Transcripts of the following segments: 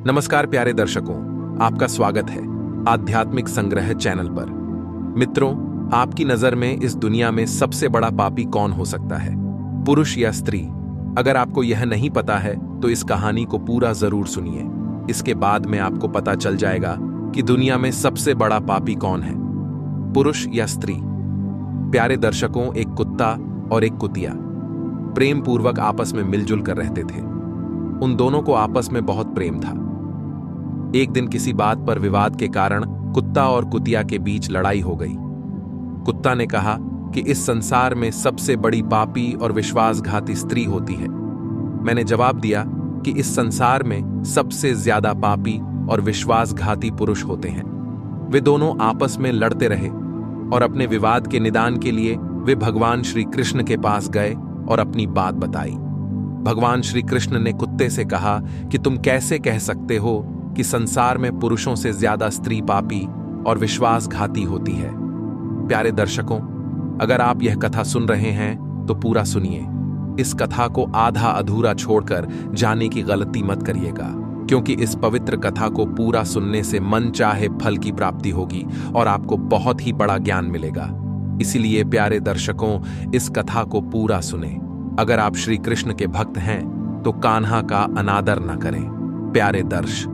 नमस्कार प्यारे दर्शकों, आपका स्वागत है आध्यात्मिक संग्रह चैनल पर। मित्रों, आपकी नजर में इस दुनिया में सबसे बड़ा पापी कौन हो सकता है, पुरुष या स्त्री? अगर आपको यह नहीं पता है तो इस कहानी को पूरा जरूर सुनिए। इसके बाद में आपको पता चल जाएगा कि दुनिया में सबसे बड़ा पापी कौन है, पुरुष या स्त्री। प्यारे दर्शकों, एक कुत्ता और एक कुतिया प्रेम पूर्वक आपस में मिलजुल कर रहते थे। उन दोनों को आपस में बहुत प्रेम था। एक दिन किसी बात पर विवाद के कारण कुत्ता और कुतिया के बीच लड़ाई हो गई। कुत्ता ने कहा कि इस संसार में सबसे बड़ी पापी और विश्वासघाती स्त्री होती है। मैंने जवाब दिया कि इस संसार में सबसे ज्यादा पापी और विश्वासघाती पुरुष होते हैं। वे दोनों आपस में लड़ते रहे और अपने विवाद के निदान के लिए वे भगवान श्री कृष्ण के पास गए और अपनी बात बताई। भगवान श्री कृष्ण ने कुत्ते से कहा कि तुम कैसे कह सकते हो कि संसार में पुरुषों से ज्यादा स्त्री पापी और विश्वासघाती होती है। प्यारे दर्शकों, अगर आप यह कथा सुन रहे हैं तो पूरा सुनिए। इस कथा को आधा अधूरा छोड़कर जाने की गलती मत करिएगा, क्योंकि इस पवित्र कथा को पूरा सुनने से मन चाहे फल की प्राप्ति होगी और आपको बहुत ही बड़ा ज्ञान मिलेगा। इसीलिए प्यारे दर्शकों, इस कथा को पूरा सुने। अगर आप श्री कृष्ण के भक्त हैं तो कान्हा का अनादर न करें। प्यारे दर्श,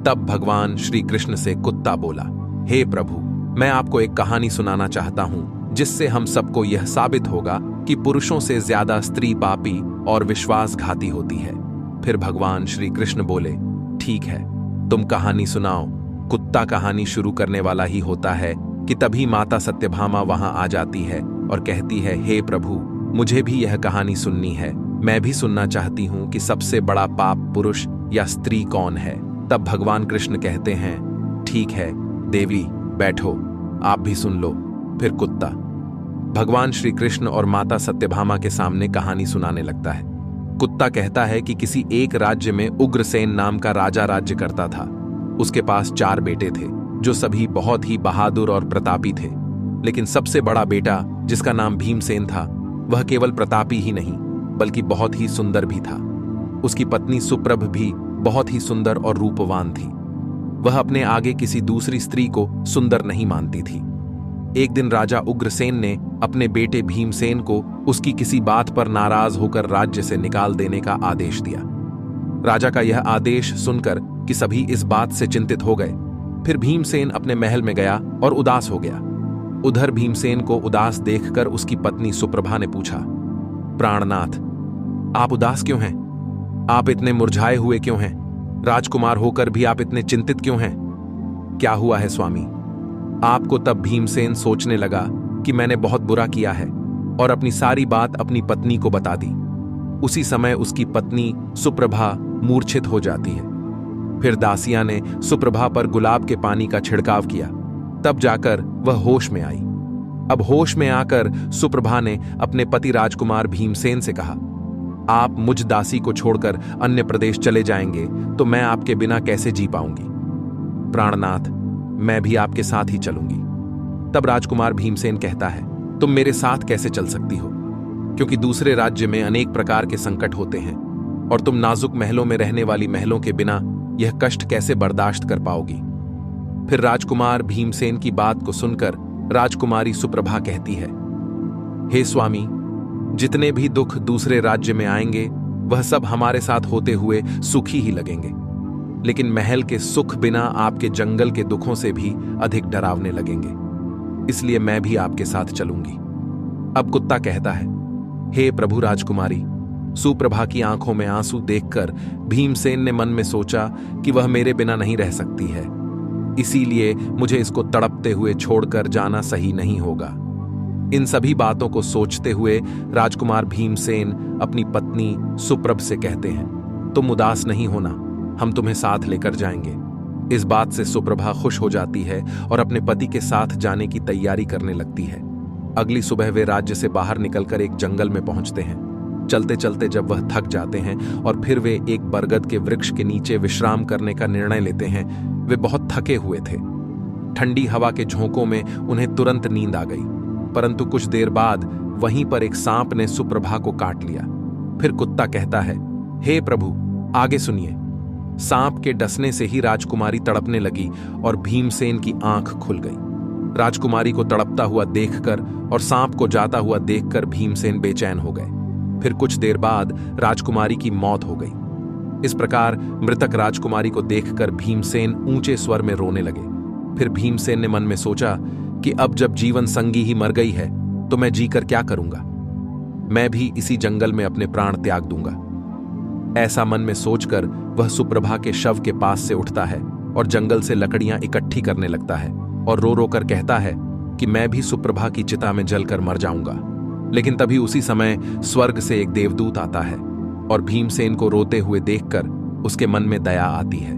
तब भगवान श्री कृष्ण से कुत्ता बोला, हे प्रभु, मैं आपको एक कहानी सुनाना चाहता हूं जिससे हम सबको यह साबित होगा कि पुरुषों से ज्यादा स्त्री पापी और विश्वासघाती होती है। फिर भगवान श्री कृष्ण बोले, ठीक है, तुम कहानी सुनाओ। कुत्ता कहानी शुरू करने वाला ही होता है कि तभी माता सत्यभामा वहां आ जाती है और कहती है, हे प्रभु, मुझे भी यह कहानी सुननी है। मैं भी सुनना चाहती हूं कि सबसे बड़ा पाप पुरुष या स्त्री कौन है। तब भगवान कृष्ण कहते हैं, ठीक है देवी, बैठो, आप भी सुन लो। फिर कुत्ता भगवान श्री कृष्ण और माता सत्यभामा के सामने कहानी सुनाने लगता है। कुत्ता कहता है कि किसी एक राज्य में उग्रसेन नाम का राजा राज्य करता था। उसके पास 4 बेटे थे जो सभी बहुत ही बहादुर और प्रतापी थे। लेकिन सबसे बड़ा बेटा, जिसका नाम भीमसेन था, वह केवल प्रतापी ही नहीं बल्कि बहुत ही सुंदर भी था। उसकी पत्नी सुप्रभ भी बहुत ही सुंदर और रूपवान थी। वह अपने आगे किसी दूसरी स्त्री को सुंदर नहीं मानती थी। एक दिन राजा उग्रसेन ने अपने बेटे भीमसेन को उसकी किसी बात पर नाराज होकर राज्य से निकाल देने का आदेश दिया। राजा का यह आदेश सुनकर कि सभी इस बात से चिंतित हो गए। फिर भीमसेन अपने महल में गया और उदास हो गया। उधर भीमसेन को उदास देखकर उसकी पत्नी सुप्रभा ने पूछा, प्राणनाथ, आप उदास क्यों हैं? आप इतने मुरझाए हुए क्यों हैं? राजकुमार होकर भी आप इतने चिंतित क्यों हैं? क्या हुआ है स्वामी? आपको तब भीमसेन सोचने लगा कि मैंने बहुत बुरा किया है और अपनी सारी बात अपनी पत्नी को बता दी। उसी समय उसकी पत्नी सुप्रभा मूर्छित हो जाती है। फिर दासिया ने सुप्रभा पर गुलाब के पानी का छिड़काव किया। तब जाकर वह होश में आई। अब होश में आकर सुप्रभा ने अपने पति राजकुमार भीमसेन से कहा, आप मुझ दासी को छोड़कर अन्य प्रदेश चले जाएंगे तो मैं आपके बिना कैसे जी पाऊंगी? प्राणनाथ, मैं भी आपके साथ ही चलूंगी। तब राजकुमार भीमसेन कहता है, तुम मेरे साथ कैसे चल सकती हो? क्योंकि दूसरे राज्य में अनेक प्रकार के संकट होते हैं और तुम नाजुक महलों में रहने वाली महिलाओं के बिना यह कष्ट कैसे बर्दाश्त कर पाओगी? फिर राजकुमार भीमसेन की बात को सुनकर राजकुमारी सुप्रभा कहती है, हे स्वामी, जितने भी दुख दूसरे राज्य में आएंगे वह सब हमारे साथ होते हुए सुखी ही लगेंगे, लेकिन महल के सुख बिना आपके जंगल के दुखों से भी अधिक डरावने लगेंगे। इसलिए मैं भी आपके साथ चलूंगी। अब कुत्ता कहता है, हे प्रभु राजकुमारी, सुप्रभा की आंखों में आंसू देखकर भीमसेन ने मन में सोचा कि वह मेरे बिना नहीं रह सकती है, इसीलिए मुझे इसको तड़पते हुए छोड़कर जाना सही नहीं होगा। इन सभी बातों को सोचते हुए राजकुमार भीमसेन अपनी पत्नी सुप्रभ से कहते हैं, तुम उदास नहीं होना, हम तुम्हें साथ लेकर जाएंगे। इस बात से सुप्रभा खुश हो जाती है और अपने पति के साथ जाने की तैयारी करने लगती है। अगली सुबह वे राज्य से बाहर निकलकर एक जंगल में पहुंचते हैं। चलते चलते जब वह थक जाते हैं और फिर वे एक बरगद के वृक्ष के नीचे विश्राम करने का निर्णय लेते हैं। वे बहुत थके हुए थे। ठंडी हवा के झोंकों में उन्हें तुरंत नींद आ गई, परंतु कुछ देर बाद वहीं पर एक सांप ने सुप्रभा को काट लिया। फिर कुत्ता कहता है, हे प्रभु, आगे सुनिए। सांप के डसने से ही राजकुमारी तड़पने लगी और भीमसेन की आंख खुल गई। राजकुमारी को तड़पता हुआ देखकर और सांप को जाता हुआ देखकर भीमसेन बेचैन हो गए। फिर कुछ देर बाद राजकुमारी की मौत हो गई। इस प्रकार मृतक राजकुमारी को देखकर भीमसेन ऊंचे स्वर में रोने लगे। फिर भीमसेन ने मन में सोचा कि अब जब जीवन संगी ही मर गई है तो मैं जीकर क्या करूंगा, मैं भी इसी जंगल में अपने प्राण त्याग दूंगा। ऐसा मन में सोचकर वह सुप्रभा के शव के पास से उठता है और जंगल से लकड़ियां इकट्ठी करने लगता है और रो रो कर कहता है कि मैं भी सुप्रभा की चिता में जलकर मर जाऊंगा। लेकिन तभी उसी समय स्वर्ग से एक देवदूत आता है और भीमसेन को रोते हुए देखकर उसके मन में दया आती है।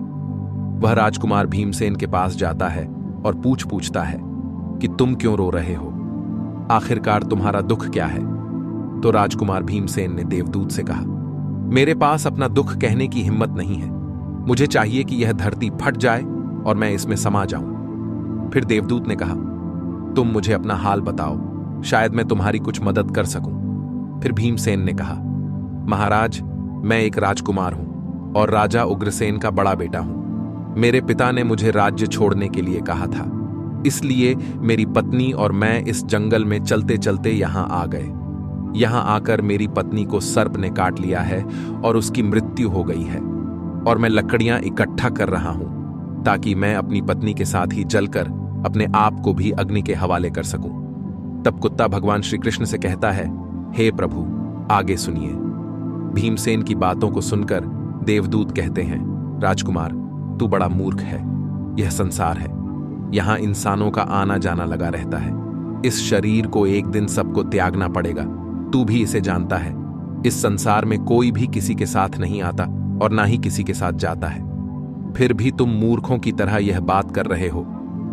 वह राजकुमार भीमसेन के पास जाता है और पूछता है कि तुम क्यों रो रहे हो, आखिरकार तुम्हारा दुख क्या है। तो राजकुमार भीमसेन ने देवदूत से कहा, मेरे पास अपना दुख कहने की हिम्मत नहीं है, मुझे चाहिए कि यह धरती फट जाए और मैं इसमें समा जाऊं। फिर देवदूत ने कहा, तुम मुझे अपना हाल बताओ, शायद मैं तुम्हारी कुछ मदद कर सकूं। फिर भीमसेन ने कहा, महाराज, मैं एक राजकुमार हूं और राजा उग्रसेन का बड़ा बेटा हूं। मेरे पिता ने मुझे राज्य छोड़ने के लिए कहा था, इसलिए मेरी पत्नी और मैं इस जंगल में चलते चलते यहां आ गए। यहां आकर मेरी पत्नी को सर्प ने काट लिया है और उसकी मृत्यु हो गई है और मैं लकड़ियां इकट्ठा कर रहा हूं ताकि मैं अपनी पत्नी के साथ ही जलकर अपने आप को भी अग्नि के हवाले कर सकूं। तब कुत्ता भगवान श्री कृष्ण से कहता है, हे प्रभु, आगे सुनिए। भीमसेन की बातों को सुनकर देवदूत कहते हैं, राजकुमार, तू बड़ा मूर्ख है। यह संसार है, यहां इंसानों का आना जाना लगा रहता है। इस शरीर को एक दिन सबको त्यागना पड़ेगा, तू भी इसे जानता है। इस संसार में कोई भी किसी के साथ नहीं आता और ना ही किसी के साथ जाता है। फिर भी तुम मूर्खों की तरह यह बात कर रहे हो।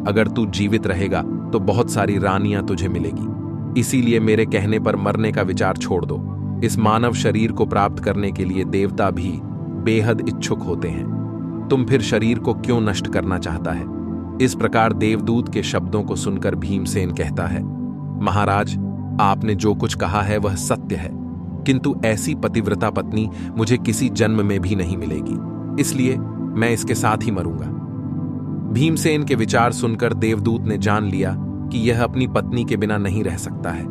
अगर तू जीवित रहेगा तो बहुत सारी रानियां तुझे मिलेगी, इसीलिए मेरे कहने पर मरने का विचार छोड़ दो। इस मानव शरीर को प्राप्त करने के लिए देवता भी बेहद इच्छुक होते हैं। तुम फिर शरीर को क्यों नष्ट करना चाहता है। इस प्रकार देवदूत के शब्दों को सुनकर भीमसेन कहता है, महाराज, आपने जो कुछ कहा है वह सत्य है, किंतु ऐसी पतिव्रता पत्नी मुझे किसी जन्म में भी नहीं मिलेगी, इसलिए मैं इसके साथ ही मरूंगा। भीमसेन के विचार सुनकर देवदूत ने जान लिया कि यह अपनी पत्नी के बिना नहीं रह सकता है।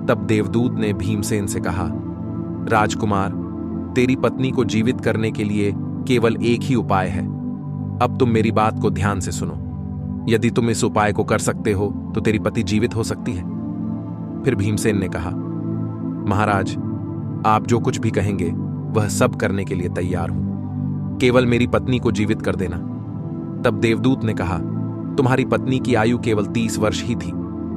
तब देवदूत ने भीमसेन से कहा, राजकुमार, तेरी पत्नी को जीवित करने के लिए केवल एक ही उपाय है। अब तुम मेरी बात को ध्यान से सुनो। यदि तुम इस उपाय को कर सकते हो तो तेरी पति जीवित हो सकती है। फिर भीमसेन ने कहा, महाराज, आप जो कुछ भी कहेंगे वह सब करने के लिए तैयार हूं, केवल मेरी पत्नी को जीवित कर देना। तब देवदूत ने कहा, तुम्हारी पत्नी की आयु केवल 30 वर्ष ही थी,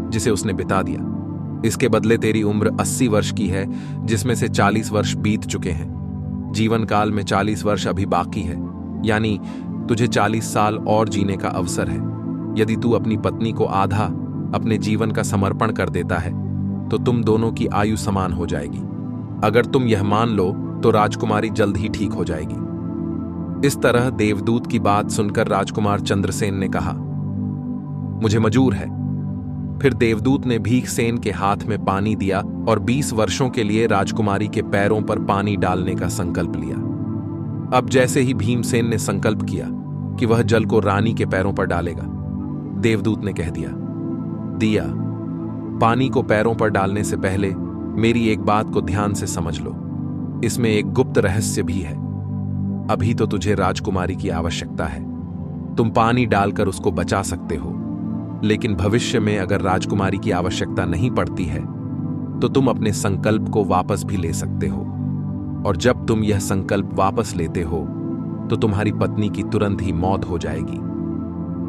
जिसे उसने बिता दिया। इसके बदले तेरी उम्र 80 वर्ष की है, जिसमें से 40 वर्ष बीत चुके हैं। जीवन काल में 40 वर्ष अभी बाकी है, यानी तुझे 40 साल और जीने का अवसर है। यदि तू अपनी पत्नी को आधा अपने जीवन का समर्पण कर देता है तो तुम दोनों की आयु समान हो जाएगी। अगर तुम यह मान लो तो राजकुमारी जल्द ही ठीक हो जाएगी। इस तरह देवदूत की बात सुनकर राजकुमार चंद्रसेन ने कहा, मुझे मंजूर है। फिर देवदूत ने भीमसेन के हाथ में पानी दिया और 20 वर्षों के लिए राजकुमारी के पैरों पर पानी डालने का संकल्प लिया। अब जैसे ही भीमसेन ने संकल्प किया कि वह जल को रानी के पैरों पर डालेगा, देवदूत ने कह दिया, पानी को पैरों पर डालने से पहले मेरी एक बात को ध्यान से समझ लो, इसमें एक गुप्त रहस्य भी है। अभी तो तुझे राजकुमारी की आवश्यकता है, तुम पानी डालकर उसको बचा सकते हो, लेकिन भविष्य में अगर राजकुमारी की आवश्यकता नहीं पड़ती है तो तुम अपने संकल्प को वापस भी ले सकते हो, और जब तुम यह संकल्प वापस लेते हो तो तुम्हारी पत्नी की तुरंत ही मौत हो जाएगी।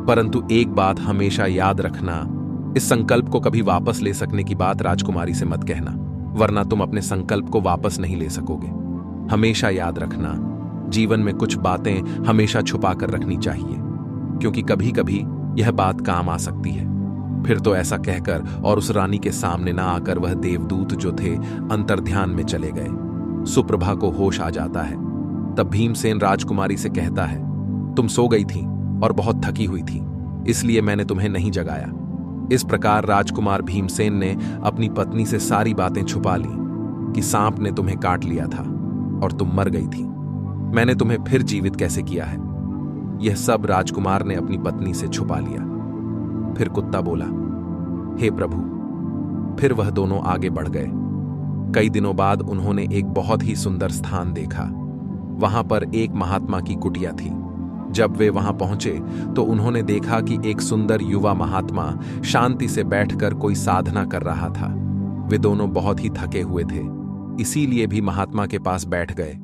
परंतु एक बात हमेशा याद रखना, इस संकल्प को कभी वापस ले सकने की बात राजकुमारी से मत कहना, वरना तुम अपने संकल्प को वापस नहीं ले सकोगे। हमेशा याद रखना, जीवन में कुछ बातें हमेशा छुपा कर रखनी चाहिए, क्योंकि कभी कभी यह बात काम आ सकती है। फिर तो ऐसा कहकर और उस रानी के सामने ना आकर वह देवदूत जो थे अंतर्ध्यान में चले गए। सुप्रभा को होश आ जाता है। तब भीमसेन राजकुमारी से कहता है, तुम सो गई थी और बहुत थकी हुई थी, इसलिए मैंने तुम्हें नहीं जगाया। इस प्रकार राजकुमार भीमसेन ने अपनी पत्नी से सारी बातें छुपा ली कि सांप ने तुम्हें काट लिया था और तुम मर गई थी। मैंने तुम्हें फिर जीवित कैसे किया है? यह सब राजकुमार ने अपनी पत्नी से छुपा लिया। फिर कुत्ता बोला, हे प्रभु। फिर वह दोनों आगे बढ़ गए। कई दिनों बाद उन्होंने एक बहुत ही सुंदर स्थान देखा। वहां पर एक महात्मा की कुटिया थी। जब वे वहां पहुंचे तो उन्होंने देखा कि एक सुंदर युवा महात्मा शांति से बैठकर कोई साधना कर रहा था। वे दोनों बहुत ही थके हुए थे, इसीलिए भी महात्मा के पास बैठ गए।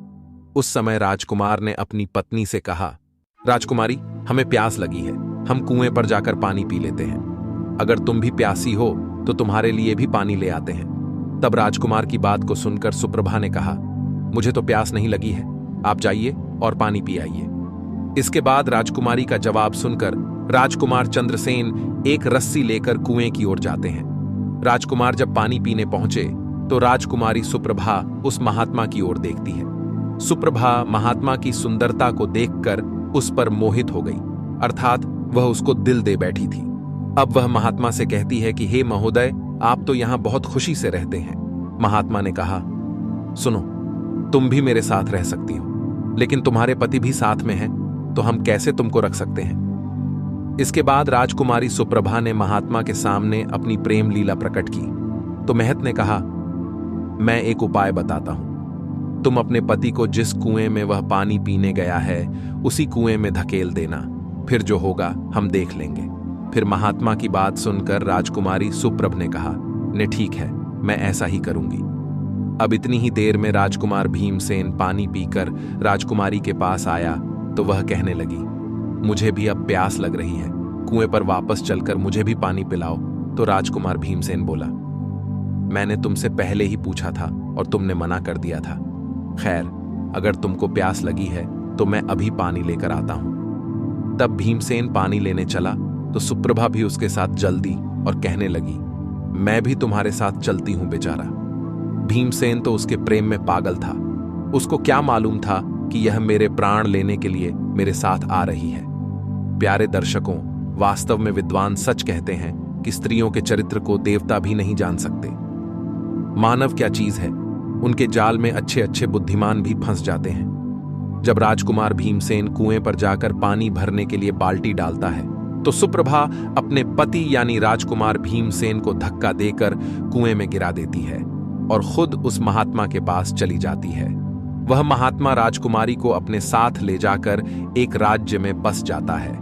उस समय राजकुमार ने अपनी पत्नी से कहा, राजकुमारी, हमें प्यास लगी है, हम कुएं पर जाकर पानी पी लेते हैं। अगर तुम भी प्यासी हो तो तुम्हारे लिए भी पानी ले आते हैं। तब राजकुमार की बात को सुनकर सुप्रभा ने कहा, मुझे तो प्यास नहीं लगी है, आप जाइए और पानी पी आइए। इसके बाद राजकुमारी का जवाब सुनकर राजकुमार चंद्रसेन एक रस्सी लेकर कुएं की ओर जाते हैं। राजकुमार जब पानी पीने पहुंचे तो राजकुमारी सुप्रभा उस महात्मा की ओर देखती है। सुप्रभा महात्मा की सुंदरता को देखकर उस पर मोहित हो गई, अर्थात वह उसको दिल दे बैठी थी। अब वह महात्मा से कहती है कि हे महोदय, आप तो यहां बहुत खुशी से रहते हैं। महात्मा ने कहा, सुनो, तुम भी मेरे साथ रह सकती हो, लेकिन तुम्हारे पति भी साथ में हैं, तो हम कैसे तुमको रख सकते हैं? इसके बाद राजकुमारी सुप्रभा ने महात्मा के सामने अपनी प्रेम लीला प्रकट की तो महत ने कहा, मैं एक उपाय बताता हूं। तुम अपने पति को जिस कुएं में वह पानी पीने गया है उसी कुएं में धकेल देना, फिर जो होगा हम देख लेंगे। फिर महात्मा की बात सुनकर राजकुमारी सुप्रभ ने कहा, ने ठीक है, मैं ऐसा ही करूंगी। अब इतनी ही देर में राजकुमार भीमसेन पानी पीकर राजकुमारी के पास आया तो वह कहने लगी, मुझे भी अब प्यास लग रही है, कुएं पर वापस चलकर मुझे भी पानी पिलाओ। तो राजकुमार भीमसेन बोला, मैंने तुमसे पहले ही पूछा था और तुमने मना कर दिया था। खैर, अगर तुमको प्यास लगी है तो मैं अभी पानी लेकर आता हूं। तब भीमसेन पानी लेने चला तो सुप्रभा भी उसके साथ जल्दी और कहने लगी, मैं भी तुम्हारे साथ चलती हूं बेचारा। भीमसेन तो उसके प्रेम में पागल था। उसको क्या मालूम था कि यह मेरे प्राण लेने के लिए मेरे साथ आ रही है। प्यारे दर्शकों, वास्तव में विद्वान सच कहते हैं कि स्त्रियों के चरित्र को देवता भी नहीं जान सकते। मानव क्या चीज है, उनके जाल में अच्छे अच्छे बुद्धिमान भी फंस जाते हैं। जब राजकुमार भीमसेन कुएं पर जाकर पानी भरने के लिए बाल्टी डालता है तो सुप्रभा अपने पति यानी राजकुमार भीमसेन को धक्का देकर कुएं में गिरा देती है और खुद उस महात्मा के पास चली जाती है। वह महात्मा राजकुमारी को अपने साथ ले जाकर एक राज्य में बस जाता है।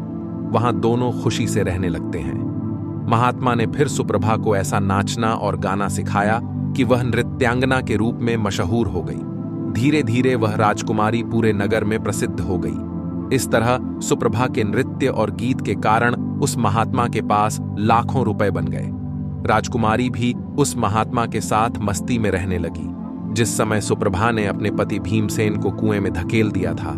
वहां दोनों खुशी से रहने लगते हैं। महात्मा ने फिर सुप्रभा को ऐसा नाचना और गाना सिखाया कि वह नृत्यांगना के रूप में मशहूर हो गई। धीरे धीरे वह राजकुमारी पूरे नगर में प्रसिद्ध हो गई। इस तरह सुप्रभा के नृत्य और गीत के कारण उस महात्मा के पास लाखों रुपए बन गए। राजकुमारी भी उस महात्मा के साथ मस्ती में रहने लगी। जिस समय सुप्रभा ने अपने पति भीमसेन को कुएं में धकेल दिया था,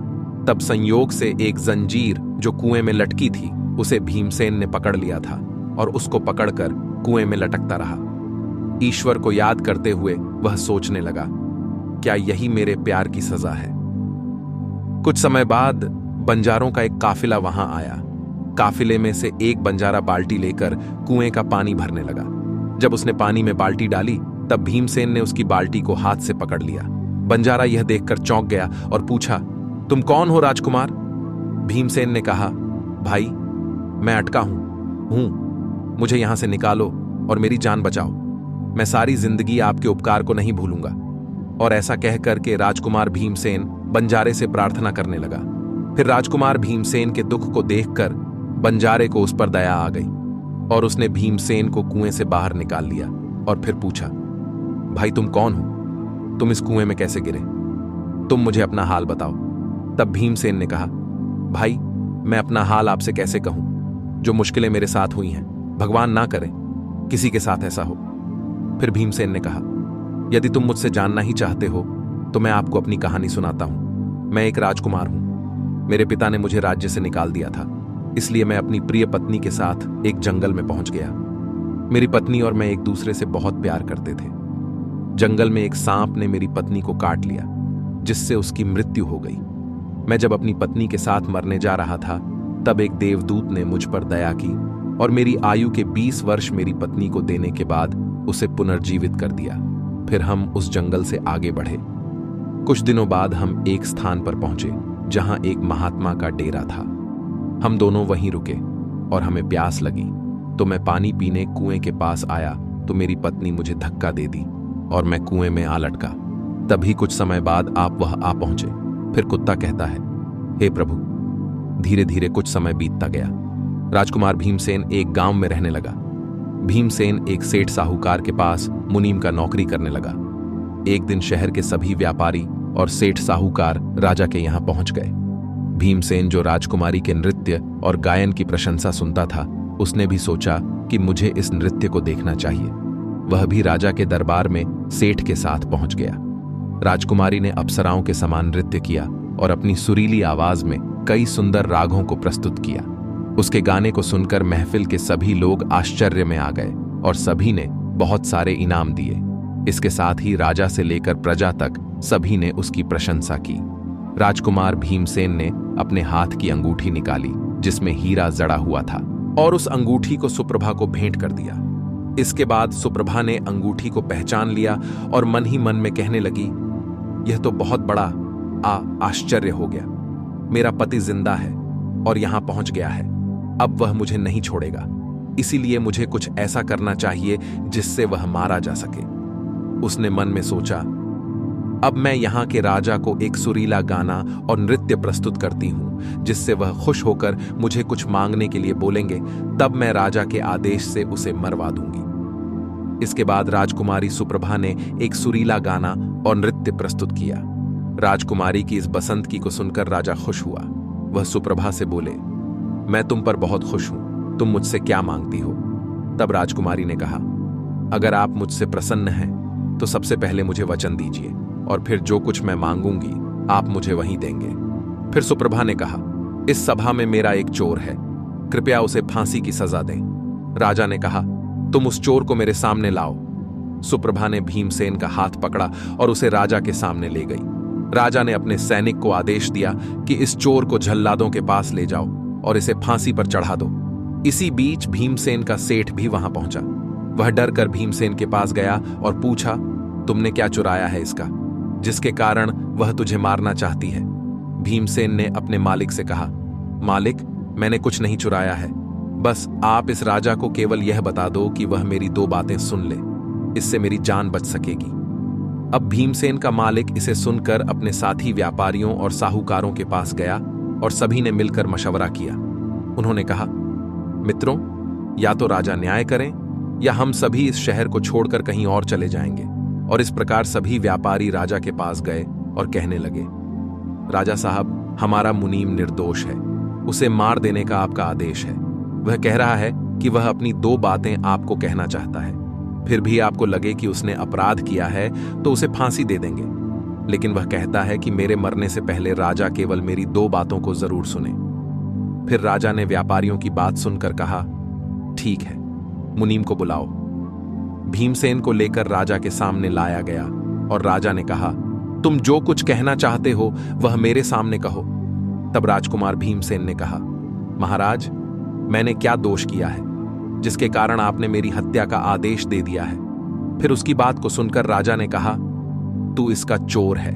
तब संयोग से एक जंजीर जो कुएं में लटकी थी उसे भीमसेन ने पकड़ लिया था और उसको पकड़कर कुएं में लटकता रहा। ईश्वर को याद करते हुए वह सोचने लगा, क्या यही मेरे प्यार की सजा है? कुछ समय बाद बंजारों का एक काफिला वहां आया। काफिले में से एक बंजारा बाल्टी लेकर कुएं का पानी भरने लगा। जब उसने पानी में बाल्टी डाली तब भीमसेन ने उसकी बाल्टी को हाथ से पकड़ लिया। बंजारा यह देखकर चौंक गया और पूछा, तुम कौन हो राजकुमार? भीमसेन ने कहा, भाई, मैं अटका हूं, मुझे यहां से निकालो और मेरी जान बचाओ। मैं सारी जिंदगी आपके उपकार को नहीं भूलूंगा। और ऐसा कहकर के राजकुमार भीमसेन बंजारे से प्रार्थना करने लगा। फिर राजकुमार भीमसेन के दुख को देखकर बंजारे को उस पर दया आ गई और उसने भीमसेन को कुएं से बाहर निकाल लिया और फिर पूछा, भाई तुम कौन हो? तुम इस कुएं में कैसे गिरे? तुम मुझे अपना हाल बताओ। तब भीमसेन ने कहा, भाई, मैं अपना हाल आपसे कैसे कहूं? जो मुश्किलें मेरे साथ हुई हैं, भगवान ना करे किसी के साथ ऐसा हो। फिर भीमसेन ने कहा, यदि तुम मुझसे जानना ही चाहते हो तो मैं आपको अपनी कहानी सुनाता हूं। मैं एक राजकुमार हूं। मेरे पिता ने मुझे राज्य से निकाल दिया था, इसलिए मैं अपनी प्रिय पत्नी के साथ एक जंगल में पहुंच गया। मेरी पत्नी और मैं एक दूसरे से बहुत प्यार करते थे। जंगल में एक सांप ने मेरी पत्नी को काट लिया, जिससे उसकी मृत्यु हो गई। मैं जब अपनी पत्नी के साथ मरने जा रहा था, तब एक देवदूत ने मुझ पर दया की और मेरी आयु के 20 वर्ष मेरी पत्नी को देने के बाद उसे पुनर्जीवित कर दिया। फिर हम उस जंगल से आगे बढ़े। कुछ दिनों बाद हम एक स्थान पर पहुंचे जहां एक महात्मा का डेरा था। हम दोनों वहीं रुके और हमें प्यास लगी तो मैं पानी पीने कुएं के पास आया तो मेरी पत्नी मुझे धक्का दे दी और मैं कुएं में आ लटका। तभी कुछ समय बाद आप वह आ पहुंचे। फिर कुत्ता कहता है, हे प्रभु। धीरे धीरे कुछ समय बीतता गया। राजकुमार भीमसेन एक गांव में रहने लगा। भीमसेन एक सेठ साहूकार के पास मुनीम का नौकरी करने लगा। एक दिन शहर के सभी व्यापारी और सेठ साहूकार राजा के यहां पहुंच गए। भीमसेन जो राजकुमारी के नृत्य और गायन की प्रशंसा सुनता था, उसने भी सोचा कि मुझे इस नृत्य को देखना चाहिए। वह भी राजा के दरबार में सेठ के साथ पहुंच गया। राजकुमारी ने अप्सराओं के समान नृत्य किया और अपनी सुरीली आवाज में कई सुंदर रागों को प्रस्तुत किया। उसके गाने को सुनकर महफिल के सभी लोग आश्चर्य में आ गए और सभी ने बहुत सारे इनाम दिए। इसके साथ ही राजा से लेकर प्रजा तक सभी ने उसकी प्रशंसा की। राजकुमार भीमसेन ने अपने हाथ की अंगूठी निकाली जिसमें हीरा जड़ा हुआ था और उस अंगूठी को सुप्रभा को भेंट कर दिया। इसके बाद सुप्रभा ने अंगूठी को पहचान लिया और मन ही मन में कहने लगी, यह तो बहुत बड़ा आश्चर्य हो गया। मेरा पति जिंदा है और यहां पहुंच गया है। अब वह मुझे नहीं छोड़ेगा, इसीलिए मुझे कुछ ऐसा करना चाहिए जिससे वह मारा जा सके। उसने मन में सोचा, अब मैं यहाँ के राजा को एक सुरीला गाना और नृत्य प्रस्तुत करती हूँ जिससे वह खुश होकर मुझे कुछ मांगने के लिए बोलेंगे, तब मैं राजा के आदेश से उसे मरवा दूंगी। इसके बाद राजकुमारी सुप्रभा ने एक सुरीला गाना और नृत्य प्रस्तुत किया। राजकुमारी की इस बसंतकी को सुनकर राजा खुश हुआ। वह सुप्रभा से बोले, मैं तुम पर बहुत खुश हूं, तुम मुझसे क्या मांगती हो? तब राजकुमारी ने कहा, अगर आप मुझसे प्रसन्न हैं तो सबसे पहले मुझे वचन दीजिए और फिर जो कुछ मैं मांगूंगी आप मुझे वहीं देंगे। फिर सुप्रभा ने कहा, इस सभा में मेरा एक चोर है, कृपया उसे फांसी की सजा दें। राजा ने कहा, तुम उस चोर को मेरे सामने लाओ। सुप्रभा ने भीमसेन का हाथ पकड़ा और उसे राजा के सामने ले गई। राजा ने अपने सैनिक को आदेश दिया कि इस चोर को जल्लादों के पास ले जाओ और इसे फांसी पर चढ़ा दो। इसी बीच भीमसेन का सेठ भी वहां पहुंचा। वह डर कर भीमसेन के पास गया और पूछा, तुमने क्या चुराया है इसका, जिसके कारण वह तुझे मारना चाहती है? भीमसेन ने अपने मालिक से कहा, मालिक, मैंने कुछ नहीं चुराया है, बस आप इस राजा को केवल यह बता दो कि वह मेरी दो बातें सुन ले, इससे मेरी जान बच सकेगी। अब भीमसेन का मालिक इसे सुनकर अपने साथी व्यापारियों और साहूकारों के पास गया और सभी ने मिलकर मशवरा किया। उन्होंने कहा, मित्रों, या तो राजा न्याय करें या हम सभी इस शहर को छोड़कर कहीं और चले जाएंगे। और इस प्रकार सभी व्यापारी राजा के पास गए और कहने लगे, राजा साहब, हमारा मुनीम निर्दोष है, उसे मार देने का आपका आदेश है। वह कह रहा है कि वह अपनी दो बातें आपको कहना चाहता है, फिर भी आपको लगे कि उसने अपराध किया है तो उसे फांसी दे देंगे, लेकिन वह कहता है कि मेरे मरने से पहले राजा केवल मेरी दो बातों को जरूर सुने। फिर राजा ने व्यापारियों की बात सुनकर कहा, ठीक है, मुनीम को बुलाओ। भीमसेन को लेकर राजा के सामने लाया गया और राजा ने कहा, तुम जो कुछ कहना चाहते हो वह मेरे सामने कहो। तब राजकुमार भीमसेन ने कहा, महाराज, मैंने क्या दोष किया है जिसके कारण आपने मेरी हत्या का आदेश दे दिया है? फिर उसकी बात को सुनकर राजा ने कहा, तू इसका चोर है।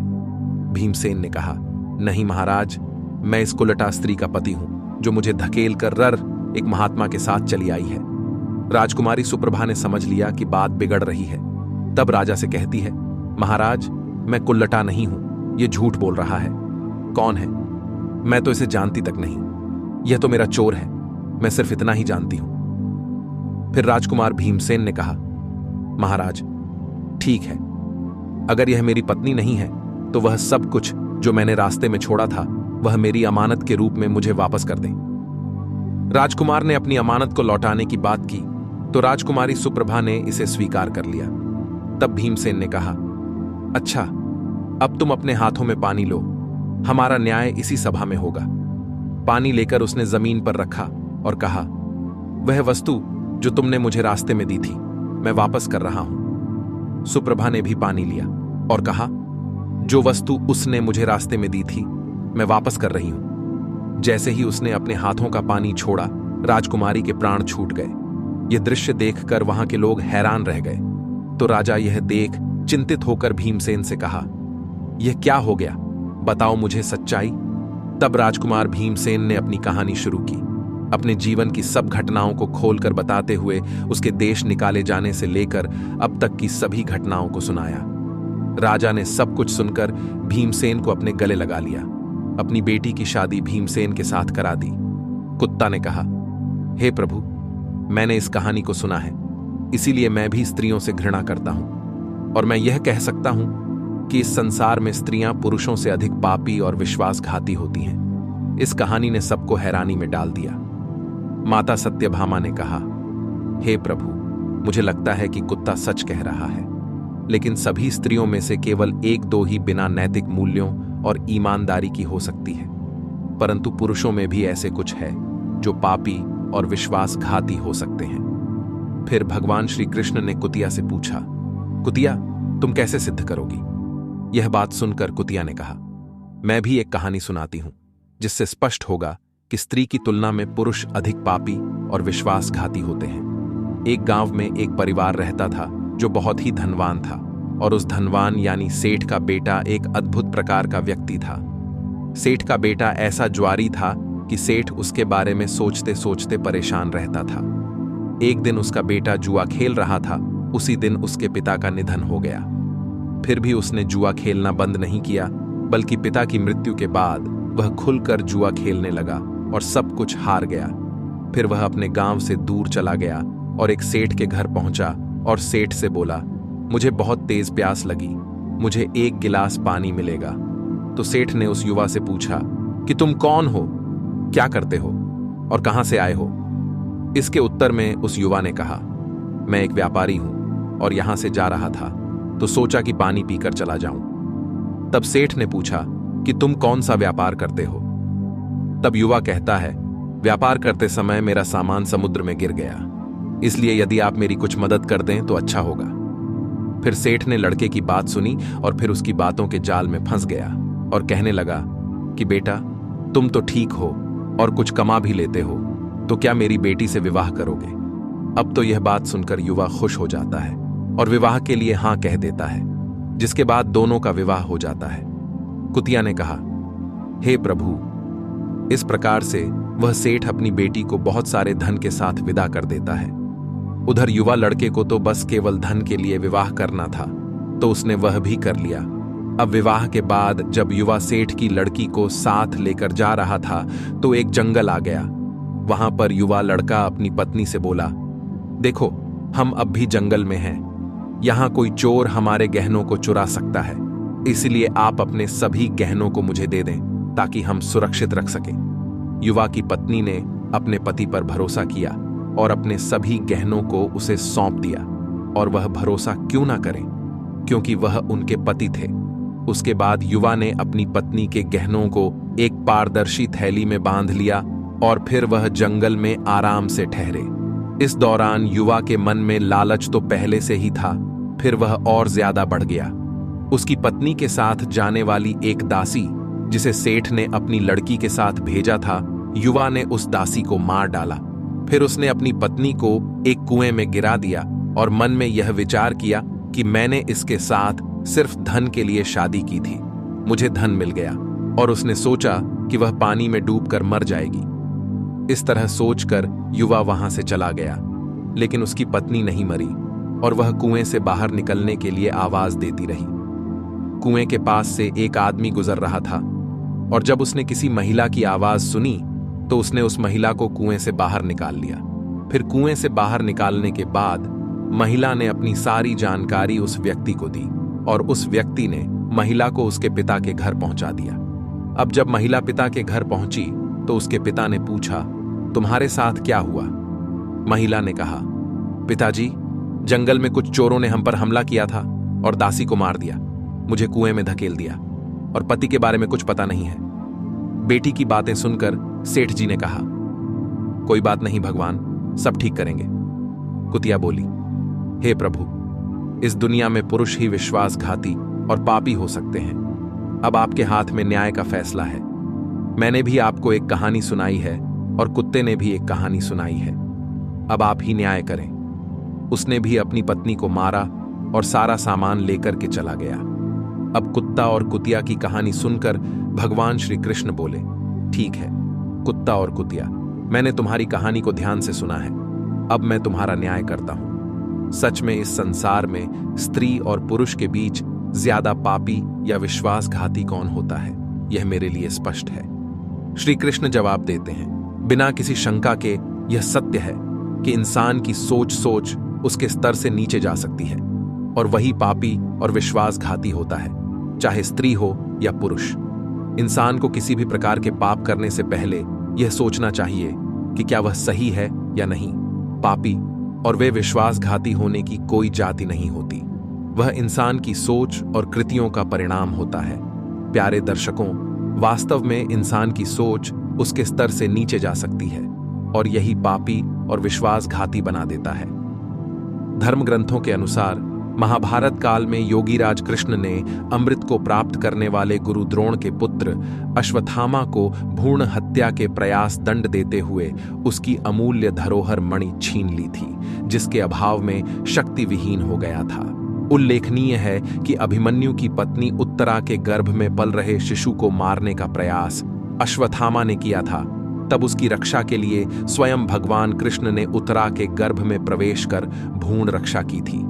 भीमसेन ने कहा, नहीं महाराज, मैं इस कुलटा स्त्री का पति हूं जो मुझे धकेल कर एक महात्मा के साथ चली आई है। राजकुमारी सुप्रभा ने समझ लिया कि बात बिगड़ रही है। तब राजा से कहती है, महाराज, मैं कुल्लटा नहीं हूं, यह झूठ बोल रहा है। कौन है? मैं तो इसे जानती तक नहीं, यह तो मेरा चोर है, मैं सिर्फ इतना ही जानती हूं। फिर राजकुमार भीमसेन ने कहा, महाराज, ठीक है, अगर यह मेरी पत्नी नहीं है तो वह सब कुछ जो मैंने रास्ते में छोड़ा था वह मेरी अमानत के रूप में मुझे वापस कर दें। राजकुमार ने अपनी अमानत को लौटाने की बात की तो राजकुमारी सुप्रभा ने इसे स्वीकार कर लिया। तब भीमसेन ने कहा, अच्छा, अब तुम अपने हाथों में पानी लो, हमारा न्याय इसी सभा में होगा। पानी लेकर उसने जमीन पर रखा और कहा, वह वस्तु जो तुमने मुझे रास्ते में दी थी मैं वापस कर रहा हूं। सुप्रभा ने भी पानी लिया और कहा, जो वस्तु उसने मुझे रास्ते में दी थी मैं वापस कर रही हूं। जैसे ही उसने अपने हाथों का पानी छोड़ा, राजकुमारी के प्राण छूट गए। यह दृश्य देखकर वहां के लोग हैरान रह गए। तो राजा यह देख चिंतित होकर भीमसेन से कहा, यह क्या हो गया? बताओ मुझे सच्चाई। तब राजकुमार भीमसेन ने अपनी कहानी शुरू की, अपने जीवन की सब घटनाओं को खोलकर बताते हुए उसके देश निकाले जाने से लेकर अब तक की सभी घटनाओं को सुनाया। राजा ने सब कुछ सुनकर भीमसेन को अपने गले लगा लिया। अपनी बेटी की शादी भीमसेन के साथ करा दी। कुत्ता ने कहा, हे प्रभु, मैंने इस कहानी को सुना है, इसीलिए मैं भी स्त्रियों से घृणा करता हूं, और मैं यह कह सकता हूं कि इस संसार में स्त्रियां पुरुषों से अधिक पापी और विश्वासघाती होती हैं। इस कहानी ने सबको हैरानी में डाल दिया। माता सत्यभामा ने कहा, हे प्रभु, मुझे लगता है कि कुत्ता सच कह रहा है, लेकिन सभी स्त्रियों में से केवल एक दो ही बिना नैतिक मूल्यों और ईमानदारी की हो सकती है, परंतु पुरुषों में भी ऐसे कुछ है जो पापी और विश्वासघाती हो सकते हैं। फिर भगवान श्री कृष्ण ने कुतिया से पूछा, कुतिया, तुम कैसे सिद्ध करोगी? यह बात सुनकर कुतिया ने कहा, मैं भी एक कहानी सुनाती हूं, जिससे स्पष्ट होगा कि स्त्री की तुलना में पुरुष अधिक पापी और विश्वासघाती होते हैं। एक गांव में एक परिवार रहता था जो बहुत ही धनवान था, और उस धनवान यानी सेठ का बेटा एक अद्भुत प्रकार का व्यक्ति था। सेठ का बेटा ऐसा ज्वारी था कि सेठ उसके बारे में सोचते सोचते परेशान रहता था। एक दिन उसका बेटा जुआ खेल रहा था, उसी दिन उसके पिता का निधन हो गया। फिर भी उसने जुआ खेलना बंद नहीं किया, बल्कि पिता की मृत्यु के बाद वह खुलकर जुआ खेलने लगा और सब कुछ हार गया। फिर वह अपने गांव से दूर चला गया और एक सेठ के घर पहुंचा और सेठ से बोला, मुझे बहुत तेज प्यास लगी, मुझे एक गिलास पानी मिलेगा? तो सेठ ने उस युवा से पूछा कि तुम कौन हो, क्या करते हो और कहां से आए हो? इसके उत्तर में उस युवा ने कहा, मैं एक व्यापारी हूं और यहां से जा रहा था, तो सोचा कि पानी पीकर चला जाऊं। तब सेठ ने पूछा कि तुम कौन सा व्यापार करते हो? तब युवा कहता है, व्यापार करते समय मेरा सामान समुद्र में गिर गया, इसलिए यदि आप मेरी कुछ मदद कर दें तो अच्छा होगा। फिर सेठ ने लड़के की बात सुनी और फिर उसकी बातों के जाल में फंस गया और कहने लगा कि बेटा, तुम तो ठीक हो और कुछ कमा भी लेते हो, तो क्या मेरी बेटी से विवाह करोगे? अब तो यह बात सुनकर युवा खुश हो जाता है और विवाह के लिए हां कह देता है, जिसके बाद दोनों का विवाह हो जाता है। कुतिया ने कहा, हे प्रभु, इस प्रकार से वह सेठ अपनी बेटी को बहुत सारे धन के साथ विदा कर देता है। उधर युवा लड़के को तो बस केवल धन के लिए विवाह करना था, तो उसने वह भी कर लिया। अब विवाह के बाद जब युवा सेठ की लड़की को साथ लेकर जा रहा था तो एक जंगल आ गया। वहां पर युवा लड़का अपनी पत्नी से बोला, देखो, हम अब भी जंगल में हैं, यहां कोई चोर हमारे गहनों को चुरा सकता है, इसलिए आप अपने सभी गहनों को मुझे दे दें ताकि हम सुरक्षित रख सकें। युवा की पत्नी ने अपने पति पर भरोसा किया और अपने सभी गहनों को उसे सौंप दिया, और वह भरोसा क्यों ना करे, क्योंकि वह उनके पति थे। उसके बाद युवा ने अपनी पत्नी के गहनों को एक पारदर्शी थैली में बांध लिया और फिर वह जंगल में आराम से ठहरे। इस दौरान युवा के मन में लालच तो पहले से ही था, फिर वह और ज्यादा बढ़ गया। उसकी पत्नी के साथ जाने वाली एक दासी, जिसे सेठ ने अपनी लड़की के साथ भेजा था, युवा ने उस दासी को मार डाला। फिर उसने अपनी पत्नी को एक कुएं में गिरा दिया और मन में यह विचार किया कि मैंने इसके साथ सिर्फ धन के लिए शादी की थी, मुझे धन मिल गया, और उसने सोचा कि वह पानी में डूबकर मर जाएगी। इस तरह सोचकर युवा वहां से चला गया, लेकिन उसकी पत्नी नहीं मरी और वह कुएं से बाहर निकलने के लिए आवाज देती रही। कुएं के पास से एक आदमी गुजर रहा था और जब उसने किसी महिला की आवाज सुनी तो उसने उस महिला को कुएं से बाहर निकाल लिया। फिर कुएं से बाहर निकालने के बाद महिला ने अपनी सारी जानकारी उस व्यक्ति को दी और उस व्यक्ति ने महिला को उसके पिता के घर पहुंचा दिया। अब जब महिला पिता के घर पहुंची तो उसके पिता ने पूछा, तुम्हारे साथ क्या हुआ? महिला ने कहा, पिताजी, जंगल में कुछ चोरों ने हम पर हमला किया था और दासी को मार दिया, मुझे कुएं में धकेल दिया और पति के बारे में कुछ पता नहीं है। बेटी की बातें सुनकर सेठ जी ने कहा, कोई बात नहीं भगवान, सब ठीक करेंगे। कुतिया बोली, हे प्रभु, इस दुनिया में पुरुष ही विश्वासघाती और पापी हो सकते हैं। अब आपके हाथ में न्याय का फैसला है। मैंने भी आपको एक कहानी सुनाई है और कुत्ते ने भी एक कहानी सुनाई है, अब आप ही न्याय करें। उसने भी अपनी पत्नी को मारा और सारा सामान लेकर के चला गया। अब कुत्ता और कुतिया की कहानी सुनकर भगवान श्री कृष्ण बोले, ठीक है कुत्ता और कुतिया, मैंने तुम्हारी कहानी को ध्यान से सुना है। अब मैं तुम्हारा न्याय करता हूं। सच में इस संसार में स्त्री और पुरुष के बीच ज्यादा पापी या विश्वासघाती कौन होता है, यह मेरे लिए स्पष्ट है। श्री कृष्ण जवाब देते हैं, बिना किसी शंका के यह सत्य है कि इंसान की सोच उसके स्तर से नीचे जा सकती है और वही पापी और विश्वासघाती होता है, चाहे स्त्री हो या पुरुष। इंसान को किसी भी प्रकार के पाप करने से पहले यह सोचना चाहिए कि क्या वह सही है या नहीं। पापी और वे विश्वासघाती होने की कोई जाति नहीं होती, वह इंसान की सोच और कृतियों का परिणाम होता है। प्यारे दर्शकों, वास्तव में इंसान की सोच उसके स्तर से नीचे जा सकती है और यही पापी और विश्वासघाती बना देता है। धर्म ग्रंथों के अनुसार महाभारत काल में योगीराज कृष्ण ने अमृत को प्राप्त करने वाले गुरु द्रोण के पुत्र अश्वत्थामा को भ्रूण हत्या के प्रयास दंड देते हुए उसकी अमूल्य धरोहर मणि छीन ली थी, जिसके अभाव में शक्ति विहीन हो गया था। उल्लेखनीय है कि अभिमन्यु की पत्नी उत्तरा के गर्भ में पल रहे शिशु को मारने का प्रयास अश्वत्थामा ने किया था। तब उसकी रक्षा के लिए स्वयं भगवान कृष्ण ने उत्तरा के गर्भ में प्रवेश कर भ्रूण रक्षा की थी।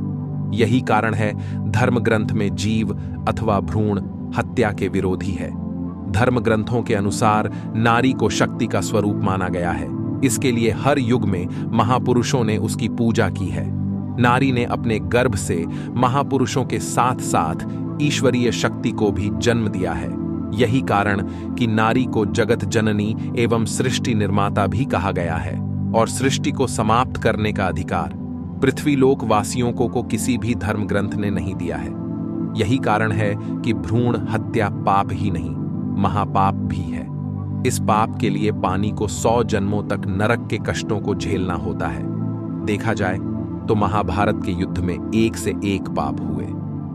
यही कारण है धर्म ग्रंथ में जीव अथवा भ्रूण हत्या के विरोधी है। धर्म ग्रंथों के अनुसार नारी को शक्ति का स्वरूप माना गया है, इसके लिए हर युग में महापुरुषों ने उसकी पूजा की है। नारी ने अपने गर्भ से महापुरुषों के साथ साथ ईश्वरीय शक्ति को भी जन्म दिया है। यही कारण कि नारी को जगत जननी एवं सृष्टि निर्माता भी कहा गया है और सृष्टि को समाप्त करने का अधिकार पृथ्वीलोक वासियों को किसी भी धर्म ग्रंथ ने नहीं दिया है। यही कारण है कि भ्रूण हत्या पाप ही नहीं, महापाप भी है। इस पाप के लिए पानी को 100 जन्मों तक नरक के कष्टों को झेलना होता है। देखा जाए तो महाभारत के युद्ध में एक से एक पाप हुए,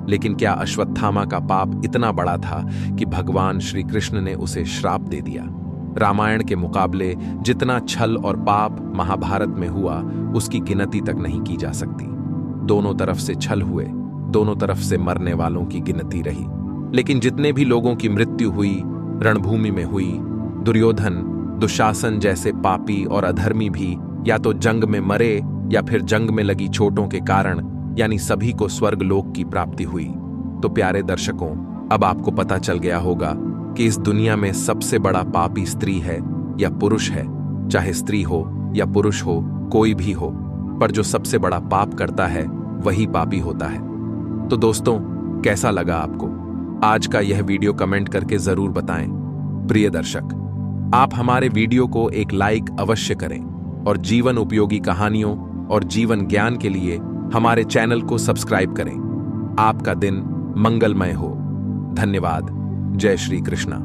लेकिन क्या अश्वत्थामा का पाप इतना बड़ा था कि भगवान श्री कृष्ण ने उसे श्राप दे दिया? रामायण के मुकाबले जितना छल और पाप महाभारत में हुआ, उसकी गिनती तक नहीं की जा सकती। दोनों तरफ से छल हुए, दोनों तरफ से मरने वालों की गिनती रही, लेकिन जितने भी लोगों की मृत्यु हुई रणभूमि में हुई, दुर्योधन, दुशासन जैसे पापी और अधर्मी भी या तो जंग में मरे या फिर जंग में लगी चोटों के कारण, यानी सभी को स्वर्गलोक की प्राप्ति हुई। तो प्यारे दर्शकों, अब आपको पता चल गया होगा कि इस दुनिया में सबसे बड़ा पापी स्त्री है या पुरुष है। चाहे स्त्री हो या पुरुष हो, कोई भी हो, पर जो सबसे बड़ा पाप करता है वही पापी होता है। तो दोस्तों, कैसा लगा आपको आज का यह वीडियो? कमेंट करके जरूर बताएं। प्रिय दर्शक, आप हमारे वीडियो को एक लाइक अवश्य करें और जीवन उपयोगी कहानियों और जीवन ज्ञान के लिए हमारे चैनल को सब्सक्राइब करें। आपका दिन मंगलमय हो। धन्यवाद। जय श्री कृष्णा।